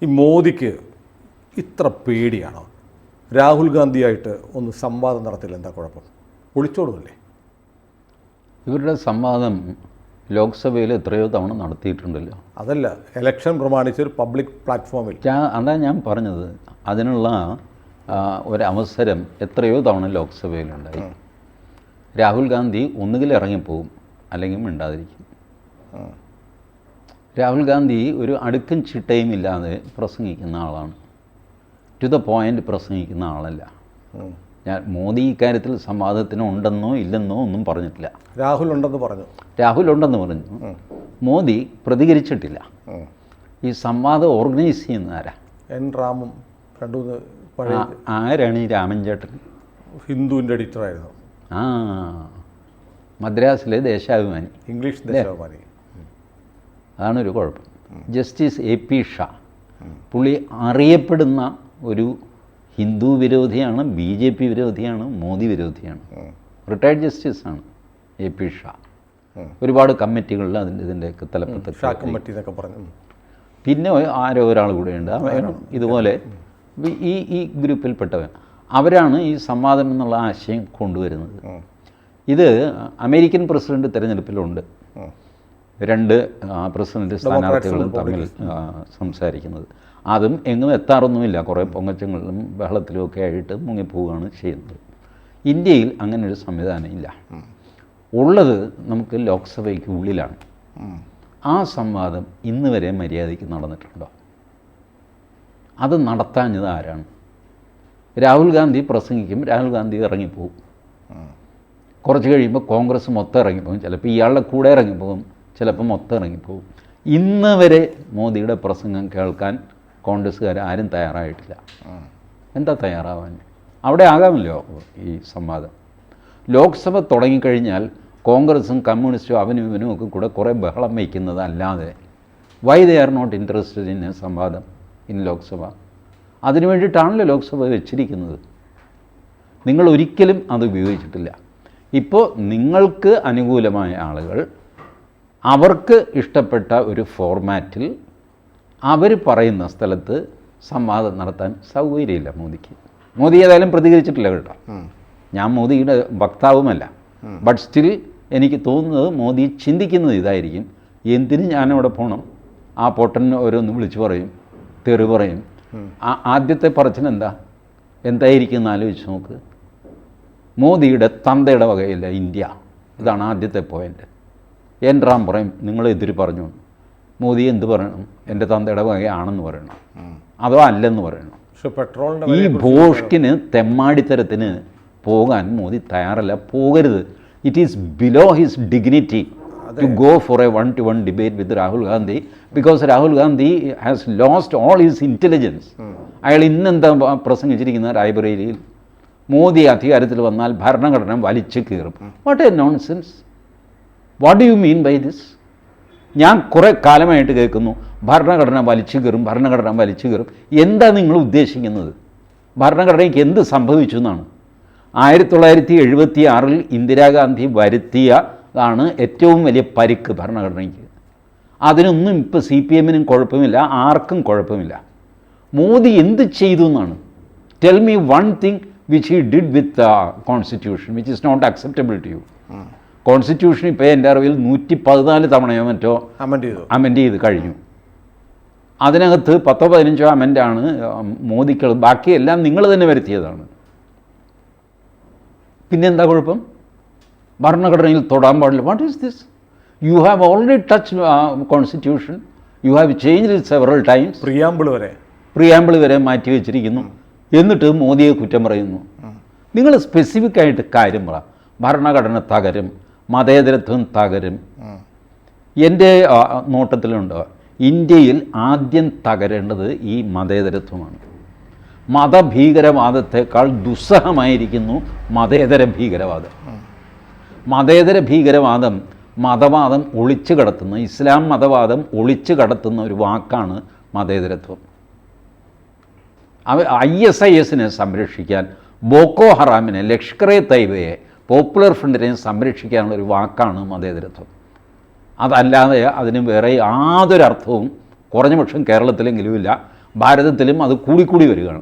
ഈ മോദിക്ക് ഇത്ര പേടിയാണോ? രാഹുൽ ഗാന്ധിയായിട്ട് ഒന്ന് സംവാദം നടത്തില്ല, എന്താ കുഴപ്പം? ഒളിച്ചോടുമല്ലേ? ഇവരുടെ സംവാദം ലോക്സഭയിൽ എത്രയോ തവണ നടത്തിയിട്ടുണ്ടല്ലോ. അതല്ല, ഇലക്ഷൻ പ്രമാണിച്ച് ഒരു പബ്ലിക് പ്ലാറ്റ്ഫോമിൽ. അതാ ഞാൻ പറഞ്ഞത്, അതിനുള്ള ഒരവസരം എത്രയോ തവണ ലോക്സഭയിലുണ്ടായി. രാഹുൽ ഗാന്ധി ഒന്നുകിൽ ഇറങ്ങിപ്പോവും അല്ലെങ്കിൽ മിണ്ടാതിരിക്കും. രാഹുൽ ഗാന്ധി ഒരു അടുക്കും ചിട്ടയും ഇല്ലാതെ പ്രസംഗിക്കുന്ന ആളാണ്. ടു ദ പോയിൻ്റ് പ്രസംഗിക്കുന്ന ആളല്ല. ഞാൻ മോദി ഇക്കാര്യത്തിൽ സംവാദത്തിന് ഉണ്ടെന്നോ ഇല്ലെന്നോ ഒന്നും പറഞ്ഞിട്ടില്ല. രാഹുൽ ഉണ്ടെന്ന് പറഞ്ഞു. മോദി പ്രതികരിച്ചിട്ടില്ല. ഈ സംവാദം ഓർഗനൈസ് ചെയ്യുന്ന ആരാ? എൻ രാമും ആരാണ് ഈ രാമൻ ചേട്ടൻ? ഹിന്ദുവിൻ്റെ എഡിറ്ററായിരുന്നു. മദ്രാസിലെ ദേശാഭിമാനി, ഇംഗ്ലീഷ് ദേശാഭിമാനി. അതാണൊരു കുഴപ്പം. ജസ്റ്റിസ് AP ഷാ പുള്ളി അറിയപ്പെടുന്ന ഒരു ഹിന്ദു വിരോധിയാണ്, BJP വിരോധിയാണ്, മോദി വിരോധിയാണ്. റിട്ടയർഡ് ജസ്റ്റിസാണ് AP ഷാ. ഒരുപാട് കമ്മിറ്റികളിൽ ഇതിൻ്റെയൊക്കെ തലപ്പത്ത് പറഞ്ഞു. പിന്നെ ആരോ ഒരാൾ കൂടെയുണ്ട്, ഇതുപോലെ ഈ ഗ്രൂപ്പിൽപ്പെട്ടവൻ. അവരാണ് ഈ സംവാദം എന്നുള്ള ആശയം കൊണ്ടുവരുന്നത്. ഇത് അമേരിക്കൻ പ്രസിഡന്റ് തിരഞ്ഞെടുപ്പിലുണ്ട്. 2 പ്രസിഡന്റ് സ്ഥാനാർത്ഥികളും തമ്മിൽ സംസാരിക്കുന്നത്. അതും എങ്ങും എത്താറൊന്നുമില്ല, കുറേ പൊങ്ങച്ചങ്ങളിലും ബഹളത്തിലുമൊക്കെ ആയിട്ട് മുങ്ങിപ്പോവുകയാണ് ചെയ്യുന്നത്. ഇന്ത്യയിൽ അങ്ങനൊരു സംവിധാനം ഇല്ല. ഉള്ളത് നമുക്ക് ലോക്സഭയ്ക്ക് ഉള്ളിലാണ്. ആ സംവാദം ഇന്ന് വരെ മര്യാദയ്ക്ക് നടന്നിട്ടുണ്ടോ? അത് നടത്താഞ്ഞത് ആരാണ്? രാഹുൽ ഗാന്ധി പ്രസംഗിക്കും, രാഹുൽ ഗാന്ധി ഇറങ്ങിപ്പോവും. കുറച്ച് കഴിയുമ്പോൾ കോൺഗ്രസ് മൊത്തം ഇറങ്ങിപ്പോകും, ചിലപ്പോൾ ഇയാളുടെ കൂടെ ഇറങ്ങിപ്പോകും, ചിലപ്പോൾ മൊത്തം ഇറങ്ങിപ്പോകും. ഇന്ന് വരെ മോദിയുടെ പ്രസംഗം കേൾക്കാൻ കോൺഗ്രസ്സുകാർ ആരും തയ്യാറായിട്ടില്ല. എന്താ തയ്യാറാവാൻ? അവിടെ ആകാമല്ലോ ഈ സംവാദം. ലോക്സഭ തുടങ്ങിക്കഴിഞ്ഞാൽ കോൺഗ്രസും കമ്മ്യൂണിസ്റ്റും അവനും ഇവനും ഒക്കെ കൂടെ കുറേ ബഹളം വയ്ക്കുന്നത് അല്ലാതെ why they are not interested in a സംവാദം ഇൻ ലോക്സഭ? അതിനു വേണ്ടിയിട്ടാണല്ലോ ലോക്സഭ വെച്ചിരിക്കുന്നത്. നിങ്ങൾ ഒരിക്കലും അത് ഉപയോഗിച്ചിട്ടില്ല. ഇപ്പോൾ നിങ്ങൾക്ക് അനുകൂലമായ ആളുകൾ അവർക്ക് ഇഷ്ടപ്പെട്ട ഒരു ഫോർമാറ്റിൽ അവർ പറയുന്ന സ്ഥലത്ത് സംവാദം നടത്താൻ സൗകര്യമില്ല മോദിക്ക്. മോദി ഏതായാലും പ്രതികരിച്ചിട്ടില്ല കേട്ടോ. ഞാൻ മോദിയുടെ വക്താവുമല്ല. ബട്ട് സ്റ്റിൽ എനിക്ക് തോന്നുന്നത് മോദി ചിന്തിക്കുന്നത് ഇതായിരിക്കും, എന്തിന് ഞാനവിടെ പോകണം? ആ പൊട്ടന് ഓരോന്ന് വിളിച്ചു പറയും, തെറി പറയും. ആദ്യത്തെ പറച്ചിലെന്താ? എന്തായിരിക്കും എന്ന് ആലോചിച്ച് നോക്ക്. മോദിയുടെ തന്തയുടെ വകയില്ല ഇന്ത്യ. ഇതാണ് ആദ്യത്തെ പോയിൻ്റ്. എൻ റാം പറയും, നിങ്ങളെതിര് പറഞ്ഞു. മോദി എന്ത് പറയണം? എൻ്റെ തന്തയുടെ വകയാണെന്ന് പറയണം, അതോ അല്ലെന്ന് പറയണം. ഈ ഭോഷ്കിന് തെമ്മാടിത്തരത്തിന് പോകാൻ മോദി തയ്യാറല്ല, പോകരുത്. It is below his dignity to go for a one-to-one debate with Rahul Gandhi, because Rahul Gandhi has lost all his intelligence. അയാൾ ഇന്നെന്താ പ്രസംഗിച്ചിരിക്കുന്ന റായ്ബറേലിയിൽ? മോദി അധികാരത്തിൽ വന്നാൽ ഭരണഘടന വലിച്ചു കീറും. What a nonsense! What do you mean by this? ഞാൻ കുറേ കാലമായിട്ട് കേൾക്കുന്നു, ഭരണഘടന വലിച്ചു കീറും, ഭരണഘടന വലിച്ചു കീറും. എന്താ നിങ്ങൾ ഉദ്ദേശിക്കുന്നത്? ഭരണഘടനയ്ക്ക് എന്ത് സംഭവിച്ചു എന്നാണ്? 1976 ഇന്ദിരാഗാന്ധി വരുത്തിയതാണ് ഏറ്റവും വലിയ പരിക്ക് ഭരണഘടനയ്ക്ക്. അതിനൊന്നും ഇപ്പോൾ CPM-നും കുഴപ്പമില്ല, ആർക്കും കുഴപ്പമില്ല. മോദി എന്ത് ചെയ്തു എന്നാണ്? Tell me one thing which he did with constitution which is not acceptable to you. Constitution ഇപ്പോൾ എൻ്റെ അറിവിൽ 114 തവണയോ മറ്റോ അമെൻഡ് ചെയ്ത് കഴിഞ്ഞു. അതിനകത്ത് 10-15 അമെൻഡാണ് മോദിക്ക്, ബാക്കിയെല്ലാം നിങ്ങൾ തന്നെ വരുത്തിയതാണ്. പിന്നെന്താ കുഴപ്പം? ഭരണഘടനയിൽ തൊടാൻ പാടില്ല. What is this? You have already touch constitution, you have change it several times. Preamble വരെ മാറ്റി വെച്ചിരിക്കുന്നു. എന്നിട്ട് മോദിയെ കുറ്റം പറയുന്നു. നിങ്ങൾ സ്പെസിഫിക് ആയിട്ട് കാര്യം പറ. ഭരണഘടന തകരും, മതേതരത്വം തകരും. എൻ്റെ നോട്ടത്തിലുണ്ട്, ഇന്ത്യയിൽ ആദ്യം തകരേണ്ടത് ഈ മതേതരത്വമാണ്. മതഭീകരവാദത്തെക്കാൾ ദുസ്സഹമായിരിക്കുന്നു മതേതര ഭീകരവാദം. മതേതര ഭീകരവാദം മതവാദം ഒളിച്ചു കടത്തുന്ന, ഇസ്ലാം മതവാദം ഒളിച്ചു കടത്തുന്ന ഒരു വാക്കാണ് മതേതരത്വം. ISIS-നെ സംരക്ഷിക്കാൻ, ബോക്കോ ഹറാമിനെ, ലഷ്കർ-e തൈബയെ, പോപ്പുലർ ഫ്രണ്ടിനെ സംരക്ഷിക്കാനുള്ള ഒരു വാക്കാണ് മതേതരത്വം. അതല്ലാതെ അതിന് വേറെ യാതൊരർത്ഥവും കുറഞ്ഞ പക്ഷം കേരളത്തിലെങ്കിലുമില്ല. ഭാരതത്തിലും അത് കൂടിക്കൂടി വരികയാണ്.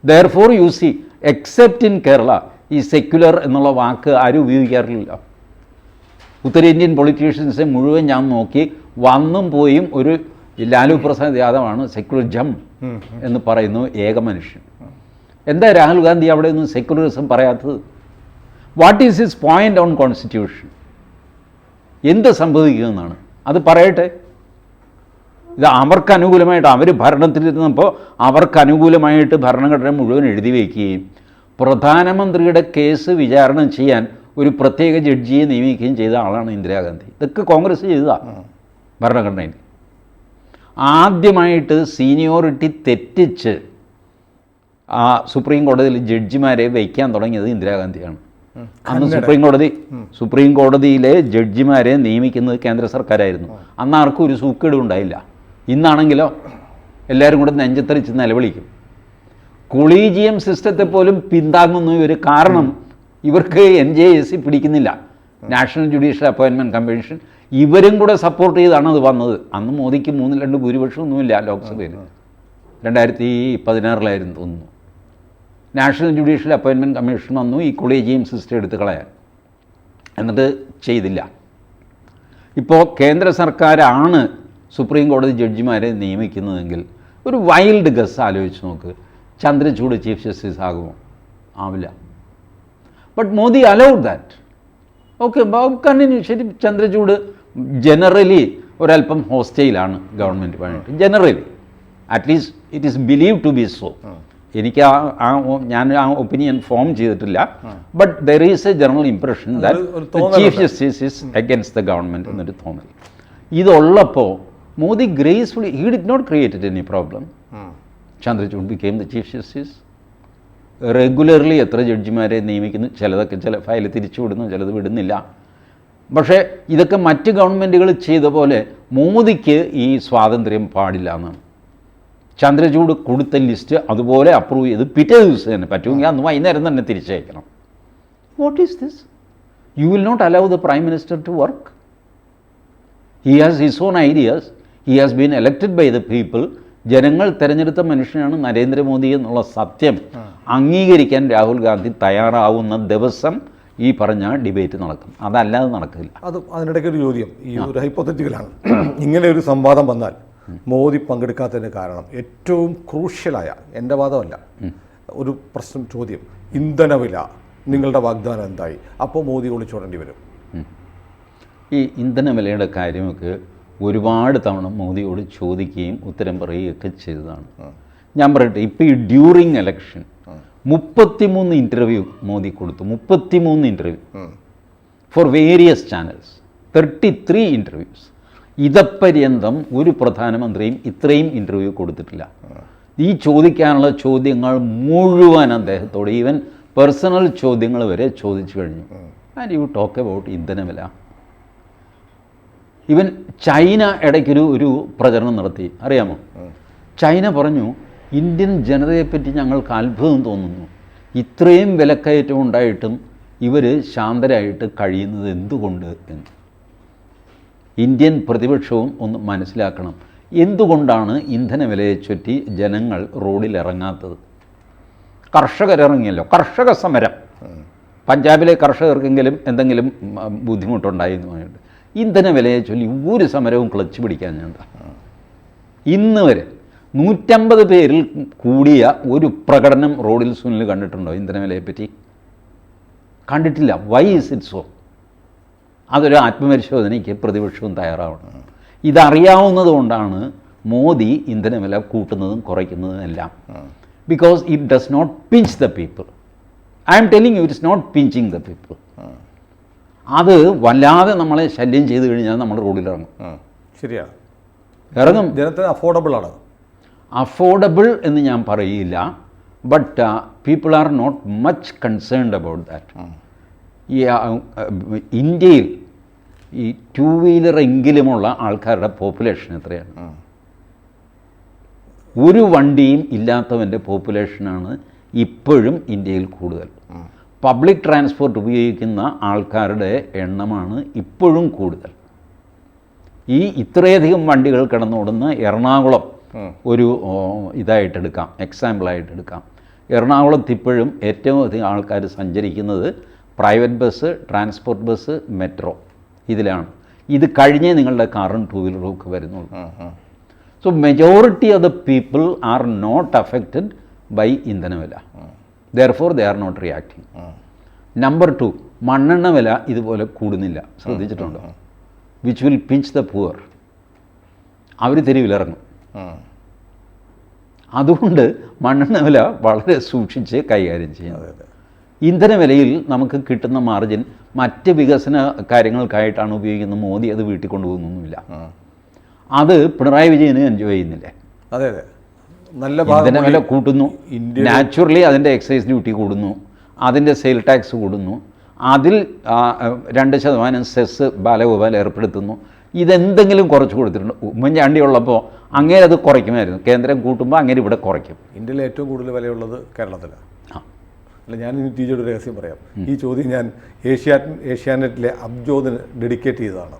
Therefore you see except in Kerala ഈ സെക്യുലർ എന്നുള്ള വാക്ക് ആരും ഉപയോഗിക്കാറില്ല. ഉത്തരേന്ത്യൻ പൊളിറ്റീഷ്യൻസെ മുഴുവൻ ഞാൻ നോക്കി വന്നും പോയും ഒരു ലാലു പ്രസാദ് യാദവാണ് സെക്യുലറിസം എന്ന് പറയുന്നു ഏക മനുഷ്യൻ. എന്താ രാഹുൽ ഗാന്ധി അവിടെ ഒന്നും സെക്യുലറിസം പറയാത്തത്? What is his point on constitution? എന്ത് സംഭവിക്കുമെന്നാണ് അത് പറയട്ടെ. ഇത് അവർക്ക് അനുകൂലമായിട്ട് അവർ ഭരണത്തിലിരുന്നപ്പോൾ അവർക്ക് അനുകൂലമായിട്ട് ഭരണഘടന മുഴുവൻ എഴുതി വയ്ക്കുകയും പ്രധാനമന്ത്രിയുടെ കേസ് വിചാരണ ചെയ്യാൻ ഒരു പ്രത്യേക ജഡ്ജിയെ നിയമിക്കുകയും ചെയ്ത ആളാണ് ഇന്ദിരാഗാന്ധി. ഇതൊക്കെ കോൺഗ്രസ് ചെയ്തതാണ് ഭരണഘടനയിൽ. ആദ്യമായിട്ട് സീനിയോറിറ്റി തെറ്റിച്ച് ആ സുപ്രീം കോടതിയിൽ ജഡ്ജിമാരെ വയ്ക്കാൻ തുടങ്ങിയത് ഇന്ദിരാഗാന്ധിയാണ്. അന്ന് സുപ്രീം കോടതിയിലെ ജഡ്ജിമാരെ നിയമിക്കുന്നത് കേന്ദ്ര സർക്കാരായിരുന്നു. അന്ന് ആർക്കും ഒരു സൂക്കേടും ഉണ്ടായില്ല. ഇന്നാണെങ്കിലോ എല്ലാവരും കൂടെ നെഞ്ചത്തരിച്ച് നിലവിളിക്കും. കൊളീജിയം സിസ്റ്റത്തെ പോലും പിന്താങ്ങുന്ന ഒരു കാരണം ഇവർക്ക് NJSC പിടിക്കുന്നില്ല, നാഷണൽ ജുഡീഷ്യൽ അപ്പോയിൻമെൻറ്റ് കമ്മീഷൻ. ഇവരും കൂടെ സപ്പോർട്ട് ചെയ്താണ് അത് വന്നത്. അന്ന് മോദിക്ക് 3-2 ഭൂരിപക്ഷമൊന്നുമില്ല ലോക്സഭയിൽ. 2016 തോന്നുന്നു. നാഷണൽ ജുഡീഷ്യൽ അപ്പോയിൻമെൻറ്റ് കമ്മീഷൻ വന്നു ഈ കൊളീജിയം സിസ്റ്റം എടുത്ത് കളയാൻ. എന്നിട്ട് ചെയ്തില്ല. ഇപ്പോൾ കേന്ദ്ര സർക്കാരാണ് സുപ്രീം കോടതി ജഡ്ജിമാരെ നിയമിക്കുന്നതെങ്കിൽ ഒരു വൈൽഡ് ഗസ് ആലോചിച്ച് നോക്ക്, ചന്ദ്രചൂഡ് ചീഫ് ജസ്റ്റിസ് ആകുമോ? ആവില്ല. But Modi allowed that. Okay, continue. ശരി, ചന്ദ്രചൂഡ് ജനറലി ഒരല്പം ഹോസ്റ്റൈലാണ് ഗവൺമെൻറ്റുമായിട്ട്. Generally at least it is believe to be so. എനിക്ക് ഞാൻ ആ ഒപ്പീനിയൻ ഫോം ചെയ്തിട്ടില്ല. But there is a general impression that chief justice is against the government എന്നൊരു തോന്നൽ. ഇതുള്ളപ്പോൾ Modi gracefully he did not created any problem. Chandrachud became the chief justice. Regularly എത്ര ജഡ്ജിമാരെ നിയമിക്കുന്നു, ചിലതൊക്കെ ചില ഫയൽ തിരിച്ചു വിടുന്നു, ചിലത് വിടുന്നില്ല. പക്ഷേ ഇതൊക്കെ മറ്റ് ഗവൺമെൻറ്റുകൾ ചെയ്ത പോലെ മോദിക്ക് ഈ സ്വാതന്ത്ര്യം പാടില്ല എന്നാണ്. ചന്ദ്രചൂഡ് കൊടുത്ത ലിസ്റ്റ് അതുപോലെ അപ്രൂവ് ചെയ്ത് പിറ്റേ ദിവസം തന്നെ പറ്റുമെങ്കിൽ അന്ന് വൈകുന്നേരം തന്നെ തിരിച്ചയക്കണം. What is this? You will not allow the prime minister to work. He has his own ideas. He has been elected by the people. ജനങ്ങൾ തിരഞ്ഞെടുത്ത മനുഷ്യനാണ് നരേന്ദ്രമോദി എന്നുള്ള സത്യം അംഗീകരിക്കാൻ രാഹുൽ ഗാന്ധി തയ്യാറാവുന്ന ദിവസം ഈ പറഞ്ഞ ഡിബേറ്റ് നടക്കും. അതല്ലാതെ നടക്കില്ല. അതിനിടയ്ക്ക് ഒരു ചോദ്യം, ഈ ഒരു ഹൈപ്പോത്തറ്റിക്കലാണ്. ഇങ്ങനെ ഒരു സംവാദം വന്നാൽ മോദി പങ്കെടുക്കാത്തതിന് കാരണം ഏറ്റവും ക്രൂഷ്യലായ, എൻ്റെ വാദമല്ല, ഒരു പ്രശ്നം ചോദ്യം, ഇന്ധനവില നിങ്ങളുടെ വാഗ്ദാനം എന്തായി? അപ്പോൾ മോദി ഒളിച്ചോടേണ്ടി വരും. ഈ ഇന്ധനവിലയുടെ കാര്യമൊക്കെ ഒരുപാട് തവണ മോദിയോട് ചോദിക്കുകയും ഉത്തരം പറയുകയൊക്കെ ചെയ്തതാണ്. ഞാൻ പറയട്ടെ, ഇപ്പോൾ ഈ ഡ്യൂറിങ് എലക്ഷൻ 33 ഇൻ്റർവ്യൂ മോദി കൊടുത്തു. 33 interview for various channels. 33 interviews. ഇതപര്യന്തം ഒരു പ്രധാനമന്ത്രിയും ഇത്രയും ഇൻ്റർവ്യൂ കൊടുത്തിട്ടില്ല. ഈ ചോദിക്കാനുള്ള ചോദ്യങ്ങൾ മുഴുവൻ അദ്ദേഹത്തോട്, ഈവൻ പേഴ്സണൽ ചോദ്യങ്ങൾ വരെ ചോദിച്ചു കഴിഞ്ഞു. ആൻഡ് യു ടോക്ക് അബൌട്ട് ഇന്ധനവില. ഈവൻ ചൈന ഇടയ്ക്കൊരു പ്രചരണം നടത്തി, അറിയാമോ? ചൈന പറഞ്ഞു, ഇന്ത്യൻ ജനതയെപ്പറ്റി ഞങ്ങൾക്ക് അത്ഭുതം തോന്നുന്നു, ഇത്രയും വിലക്കയറ്റം ഉണ്ടായിട്ടും ഇവർ ശാന്തരായിട്ട് കഴിയുന്നത് എന്തുകൊണ്ട് എന്ന്. ഇന്ത്യൻ പ്രതിപക്ഷവും ഒന്ന് മനസ്സിലാക്കണം, എന്തുകൊണ്ടാണ് ഇന്ധനവിലയെ ചൊറ്റി ജനങ്ങൾ റോഡിൽ ഇറങ്ങാത്തത്. കർഷകരിറങ്ങിയല്ലോ, കർഷക സമരം. പഞ്ചാബിലെ കർഷകർക്കെങ്കിലും എന്തെങ്കിലും ബുദ്ധിമുട്ടുണ്ടായിരുന്നു. ഇന്ധനവിലയെ ചൊല്ലി ഒരു സമരവും ക്ലച്ച് പിടിക്കാൻ ഞാൻ ഇന്ന് വരെ 150 പേരിൽ കൂടിയ ഒരു പ്രകടനം റോഡിൽ സുനിൽ കണ്ടിട്ടുണ്ടോ? ഇന്ധനവിലയെപ്പറ്റി കണ്ടിട്ടില്ല. Why is it so? അതൊരു ആത്മപരിശോധനയ്ക്ക് പ്രതിപക്ഷവും തയ്യാറാവണം. ഇതറിയാവുന്നത് കൊണ്ടാണ് മോദി ഇന്ധനവില കൂട്ടുന്നതും കുറയ്ക്കുന്നതും എല്ലാം. Because it does not pinch the people. I am telling you, it's not pinching the people. അത് വല്ലാതെ നമ്മളെ ശല്യം ചെയ്ത് കഴിഞ്ഞാൽ നമ്മൾ റോഡിലിറങ്ങും. ശരിയാണ്, ഇറങ്ങും. ജനത്തിന് അഫോർഡബിൾ ആണ്. അഫോർഡബിൾ എന്ന് ഞാൻ പറയില്ല, but people are not much concerned about that. ഈ ഇന്ത്യയിൽ ഈ 2 വീലറെങ്കിലുമുള്ള ആൾക്കാരുടെ പോപ്പുലേഷൻ എത്രയാണ്? ഒരു വണ്ടിയും ഇല്ലാത്തവൻ്റെ പോപ്പുലേഷനാണ് ഇപ്പോഴും ഇന്ത്യയിൽ കൂടുതൽ. പബ്ലിക് ട്രാൻസ്പോർട്ട് ഉപയോഗിക്കുന്ന ആൾക്കാരുടെ എണ്ണമാണ് ഇപ്പോഴും കൂടുതൽ. ഇത്രയധികം വണ്ടികൾ കിടന്നോടുന്ന എറണാകുളം ഒരു ഇതായിട്ടെടുക്കാം, എക്സാമ്പിളായിട്ടെടുക്കാം. എറണാകുളത്ത് ഇപ്പോഴും ഏറ്റവും അധികം ആൾക്കാർ സഞ്ചരിക്കുന്നത് private bus, transport bus, metro ഇതിലാണ്. ഇത് കഴിഞ്ഞേ നിങ്ങളുടെ കാറും ടൂ വീലറും ഒക്കെ വരുന്നുള്ളൂ. So majority of the people are not affected by ഇന്ധനവില. Therefore they are not reacting. Number 2, മണ്ണെണ്ണ വില ഇതുപോലെ കൂടുന്നില്ല, ശ്രദ്ധിച്ചിട്ടുണ്ടോ? Which will pinch the poor. അവർ തെരുവിലിറങ്ങും. അതുകൊണ്ട് മണ്ണെണ്ണ വില വളരെ സൂക്ഷിച്ച് കൈകാര്യം ചെയ്യണം. ഇന്ധനവിലയിൽ നമുക്ക് കിട്ടുന്ന മാർജിൻ മറ്റ് വികസന കാര്യങ്ങൾക്കായിട്ടാണ് ഉപയോഗിക്കുന്നത്. മോദി അത് വീട്ടിൽ കൊണ്ടുപോകുന്നൊന്നുമില്ല. അത് പിണറായി വിജയന് എൻജോയ് ചെയ്യുന്നില്ലേ? അതെ അതെ, നല്ല ഇന്ധനവില കൂട്ടുന്നു, നാച്ചുറലി അതിൻ്റെ എക്സൈസ് ഡ്യൂട്ടി കൂടുന്നു, അതിൻ്റെ സെയിൽ ടാക്സ് കൂടുന്നു, അതിൽ 2% സെസ് ബാലഗോപാൽ ഏർപ്പെടുത്തുന്നു. ഇതെന്തെങ്കിലും കുറച്ച് കൊടുത്തിട്ടുണ്ട്. ഉമ്മൻചാണ്ടി ഉള്ളപ്പോൾ അങ്ങേര് അത് കുറയ്ക്കുമായിരുന്നു. കേന്ദ്രം കൂട്ടുമ്പോൾ അങ്ങേര് ഇവിടെ കുറയ്ക്കും. ഇന്ത്യയിൽ ഏറ്റവും കൂടുതൽ വിലയുള്ളത് കേരളത്തിലാണ്. അല്ല, ഞാൻ ഇനി ടീച്ചറുടെ ഒരു രഹസ്യം പറയാം. ഈ ചോദ്യം ഞാൻ ഏഷ്യാനെറ്റിലെ അബ്ജോദിന് ഡെഡിക്കേറ്റ് ചെയ്തതാണ്.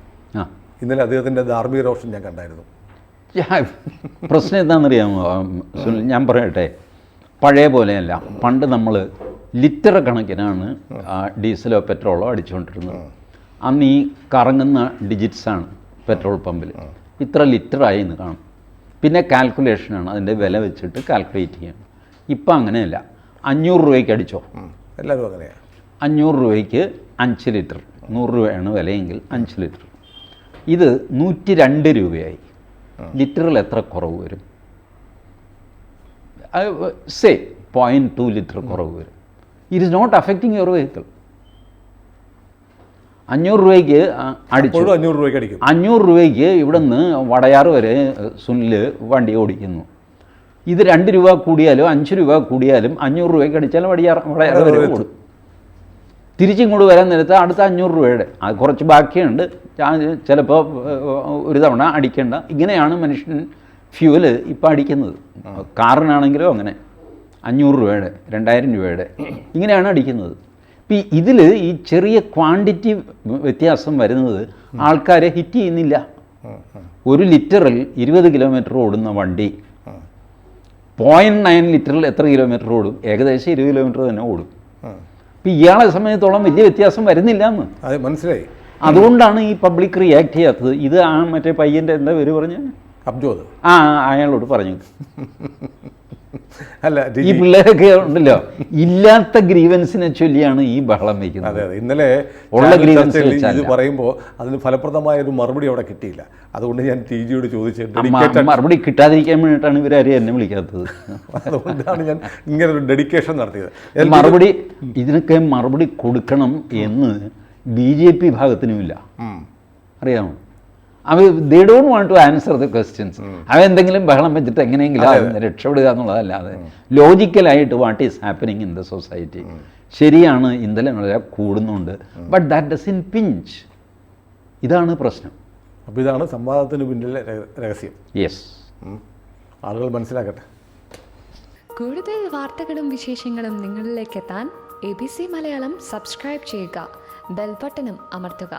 ഇന്നലെ അദ്ദേഹത്തിൻ്റെ ധാർമ്മിക രോഷം ഞാൻ കണ്ടായിരുന്നു. പ്രശ്നം എന്താണെന്നറിയാമോ സുനിൽ? ഞാൻ പറയട്ടെ, പഴയ പോലെയല്ല. പണ്ട് നമ്മൾ ലിറ്റർ കണക്കിനാണ് ഡീസലോ പെട്രോളോ അടിച്ചുകൊണ്ടിരുന്നത്. അന്ന് ഈ കറങ്ങുന്ന ഡിജിറ്റ്സാണ് പെട്രോൾ പമ്പിൽ. ഇത്ര ലിറ്ററായി എന്ന് കാണും. പിന്നെ കാൽക്കുലേഷനാണ്, അതിൻ്റെ വില വെച്ചിട്ട് കാൽക്കുലേറ്റ് ചെയ്യണം. ഇപ്പം അങ്ങനെയല്ല. 500 രൂപയ്ക്ക് അടിച്ചോ, എല്ലാവരും അങ്ങനെയാണ്. 500 രൂപയ്ക്ക് 5 ലിറ്റർ, 100 രൂപയാണ് വിലയെങ്കിൽ 5 ലിറ്റർ. ഇത് 102 രൂപയായി. ലിറ്ററിൽ എത്ര കുറവ് വരും? സേ 0.2 ലിറ്റർ കുറവ് വരും. It is not affecting your vehicle. 500 രൂപയ്ക്ക് അടിച്ചു, 500 രൂപയ്ക്ക് അടിക്കും. 500 രൂപയ്ക്ക് ഇവിടെ നിന്ന് വടയാർ വരെ സുനിൽ വണ്ടി ഓടിക്കുന്നു. ഇത് 2 രൂപ കൂടിയാലും 5 രൂപ കൂടിയാലും 500 രൂപയ്ക്ക് അടിച്ചാലും വടയാർ വരെ ഓടും. തിരിച്ചിങ്ങോട്ട് വരാൻ നേരത്ത് അടുത്ത 500 രൂപയുടെ അത് കുറച്ച് ബാക്കിയുണ്ട്, ചിലപ്പോൾ ഒരു തവണ അടിക്കേണ്ട. ഇങ്ങനെയാണ് മനുഷ്യൻ ഫ്യൂവല് ഇപ്പം അടിക്കുന്നത്. കാറിനാണെങ്കിലും അങ്ങനെ 500 രൂപയുടെ 2000 രൂപയുടെ ഇങ്ങനെയാണ് അടിക്കുന്നത്. ഇപ്പം ഇതിൽ ഈ ചെറിയ ക്വാണ്ടിറ്റി വ്യത്യാസം വരുന്നത് ആൾക്കാരെ ഹിറ്റ് ചെയ്യുന്നില്ല. 1 ലിറ്ററിൽ 20 കിലോമീറ്റർ ഓടുന്ന വണ്ടി 0.9 ലിറ്ററിൽ എത്ര കിലോമീറ്റർ ഓടും? ഏകദേശം 20 കിലോമീറ്റർ തന്നെ ഓടും. ഇപ്പം ഇയാളെ സമയത്തോളം വലിയ വ്യത്യാസം വരുന്നില്ല എന്ന് അത് മനസ്സിലായി. അതുകൊണ്ടാണ് ഈ പബ്ലിക് റിയാക്ട് ചെയ്യാത്തത്. ഇത് മറ്റേ പയ്യൻ്റെ എന്താ പേര് പറഞ്ഞ അബ്ജോദ്, അയാളോട് പറഞ്ഞു. അല്ല, ഈ പിള്ളേരൊക്കെ ഉണ്ടല്ലോ, ഇല്ലാത്ത ഗ്രീവൻസിനെ ചൊല്ലിയാണ് ഈ ബഹളം വയ്ക്കുന്നത്. അതെ അതെ, ഇന്നലെ ഉള്ള ഗ്രീവൻസ് ഇത് പറയുമ്പോൾ അതിന് ഫലപ്രദമായ ഒരു മറുപടി അവിടെ കിട്ടിയില്ല. അതുകൊണ്ട് ഞാൻ ടി ജിയോട് ചോദിച്ചിട്ട് മറുപടി കിട്ടാതിരിക്കാൻ വേണ്ടിയിട്ടാണ് ഇവരാരും എന്നെ വിളിക്കാത്തത്. അതുകൊണ്ടാണ് ഞാൻ ഇങ്ങനെ ഒരു ഡെഡിക്കേഷൻ നടത്തിയത്. മറുപടി ഇതിനൊക്കെ മറുപടി കൊടുക്കണം എന്ന് BJP ഭാഗത്തിനുമില്ല, അറിയാമോ? they don't want to answer the questions. അവരെന്തെങ്കിലും ബഹളം വെച്ചിട്ട് എങ്ങനെയെങ്കിലും രക്ഷപ്പെടുക എന്നുള്ളതല്ലാതെ ലോജിക്കലായിട്ട് what is happening in the society. ശരിയാണ്, ഇന്ധനവില കൂടുന്നുണ്ട്, ബട്ട് ദാറ്റ് ഡസൻറ്റ് പിഞ്ച്. ഇതാണ് പ്രശ്നം. അപ്പോൾ ഇതാണ് സംവാദത്തിന് പിന്നിലെ രഹസ്യം. യെസ്, ആളുകൾ മനസ്സിലാക്കട്ടെ. കൂടുതൽ വാർത്തകളും വിശേഷങ്ങളും നിങ്ങളിലേക്ക് എത്താൻ ABC മലയാളം സബ്സ്ക്രൈബ് ചെയ്യുക, ബെൽ ബട്ടണും അമർത്തുക.